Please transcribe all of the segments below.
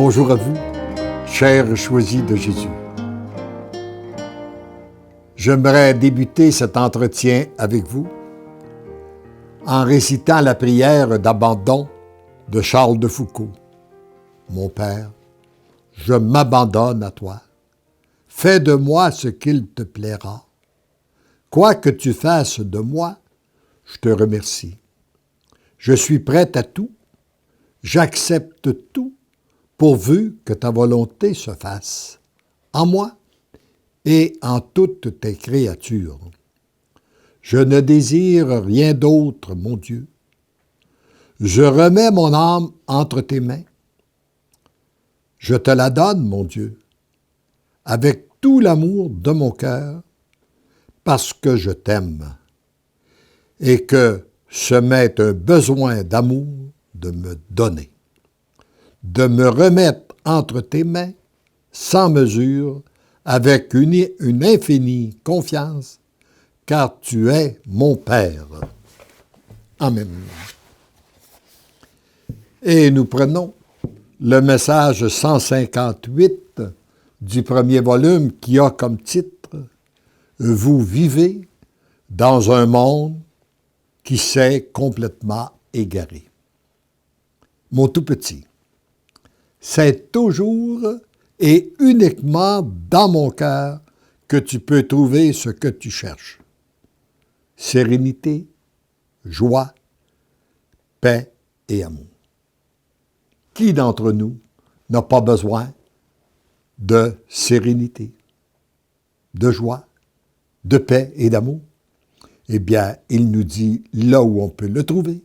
Bonjour à vous, chers choisis de Jésus. J'aimerais débuter cet entretien avec vous en récitant la prière d'abandon de Charles de Foucault. Mon Père, je m'abandonne à toi. Fais de moi ce qu'il te plaira. Quoi que tu fasses de moi, je te remercie. Je suis prêt à tout, j'accepte tout, pourvu que ta volonté se fasse, en moi et en toutes tes créatures. Je ne désire rien d'autre, mon Dieu. Je remets mon âme entre tes mains. Je te la donne, mon Dieu, avec tout l'amour de mon cœur, parce que je t'aime, et que ce m'est un besoin d'amour de me donner, de me remettre entre tes mains, sans mesure, avec une infinie confiance, car tu es mon Père. Amen. Et nous prenons le message 158 du premier volume qui a comme titre « Vous vivez dans un monde qui s'est complètement égaré ». Mon tout petit, c'est toujours et uniquement dans mon cœur que tu peux trouver ce que tu cherches. Sérénité, joie, paix et amour. Qui d'entre nous n'a pas besoin de sérénité, de joie, de paix et d'amour? Eh bien, il nous dit là où on peut le trouver,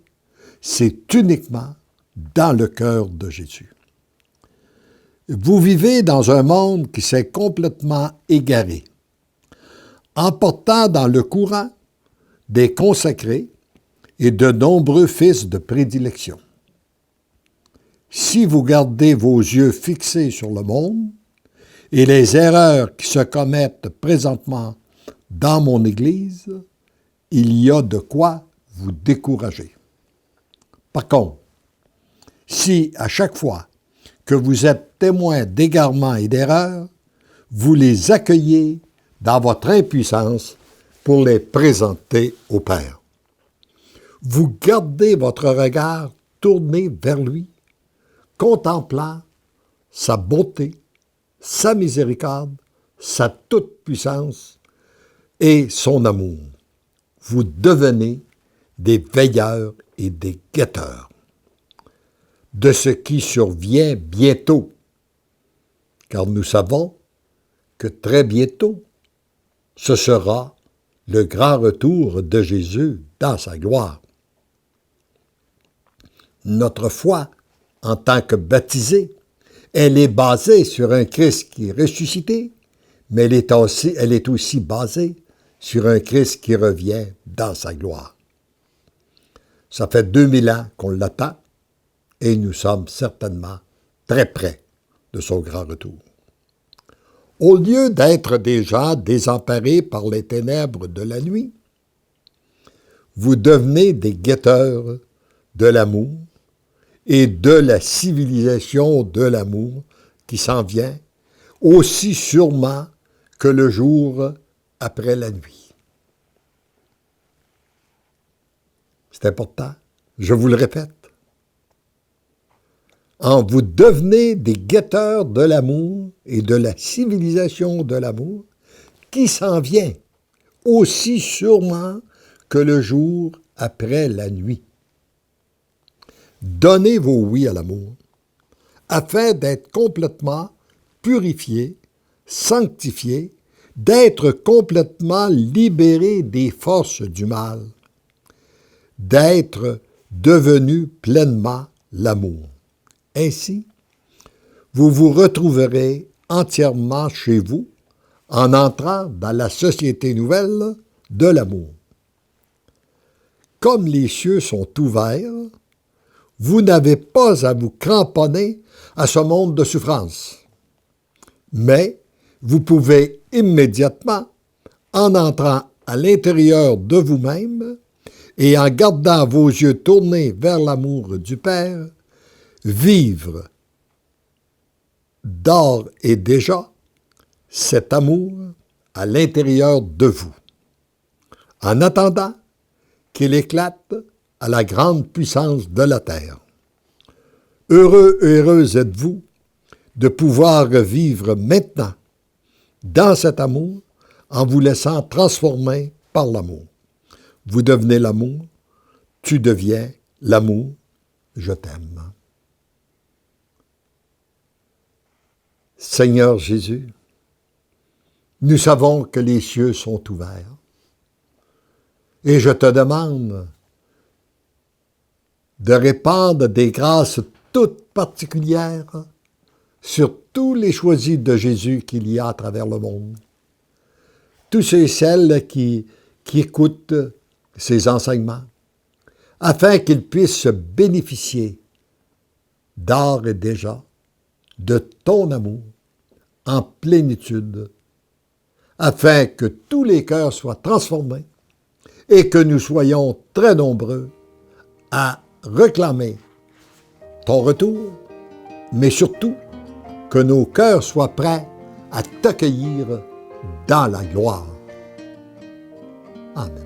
c'est uniquement dans le cœur de Jésus. Vous vivez dans un monde qui s'est complètement égaré, emportant dans le courant des consacrés et de nombreux fils de prédilection. Si vous gardez vos yeux fixés sur le monde et les erreurs qui se commettent présentement dans mon Église, il y a de quoi vous décourager. Par contre, si à chaque fois que vous êtes témoin d'égarements et d'erreurs, vous les accueillez dans votre impuissance pour les présenter au Père. Vous gardez votre regard tourné vers lui, contemplant sa bonté, sa miséricorde, sa toute-puissance et son amour. Vous devenez des veilleurs et des guetteurs de ce qui survient bientôt, car nous savons que très bientôt, ce sera le grand retour de Jésus dans sa gloire. Notre foi, en tant que baptisés, elle est basée sur un Christ qui est ressuscité, mais elle est aussi basée sur un Christ qui revient dans sa gloire. Ça fait 2000 ans qu'on l'attend et nous sommes certainement très près de son grand retour. Au lieu d'être des gens désemparés par les ténèbres de la nuit, vous devenez des guetteurs de l'amour et de la civilisation de l'amour qui s'en vient aussi sûrement que le jour après la nuit. C'est important, je vous le répète. Vous devenez des guetteurs de l'amour et de la civilisation de l'amour qui s'en vient aussi sûrement que le jour après la nuit. Donnez vos oui à l'amour afin d'être complètement purifiés, sanctifiés, d'être complètement libérés des forces du mal, d'être devenus pleinement l'amour. Ainsi, vous vous retrouverez entièrement chez vous en entrant dans la société nouvelle de l'amour. Comme les cieux sont ouverts, vous n'avez pas à vous cramponner à ce monde de souffrance, mais vous pouvez immédiatement, en entrant à l'intérieur de vous-même et en gardant vos yeux tournés vers l'amour du Père, vivre dort et déjà cet amour à l'intérieur de vous, en attendant qu'il éclate à la grande puissance de la terre. Heureux et heureuse êtes-vous de pouvoir vivre maintenant dans cet amour en vous laissant transformer par l'amour. Vous devenez l'amour, tu deviens l'amour, je t'aime. Seigneur Jésus, nous savons que les cieux sont ouverts et je te demande de répandre des grâces toutes particulières sur tous les choisis de Jésus qu'il y a à travers le monde. Tous ceux et celles qui écoutent ces enseignements, afin qu'ils puissent bénéficier d'ores et déjà de ton amour en plénitude, afin que tous les cœurs soient transformés et que nous soyons très nombreux à réclamer ton retour, mais surtout que nos cœurs soient prêts à t'accueillir dans la gloire. Amen.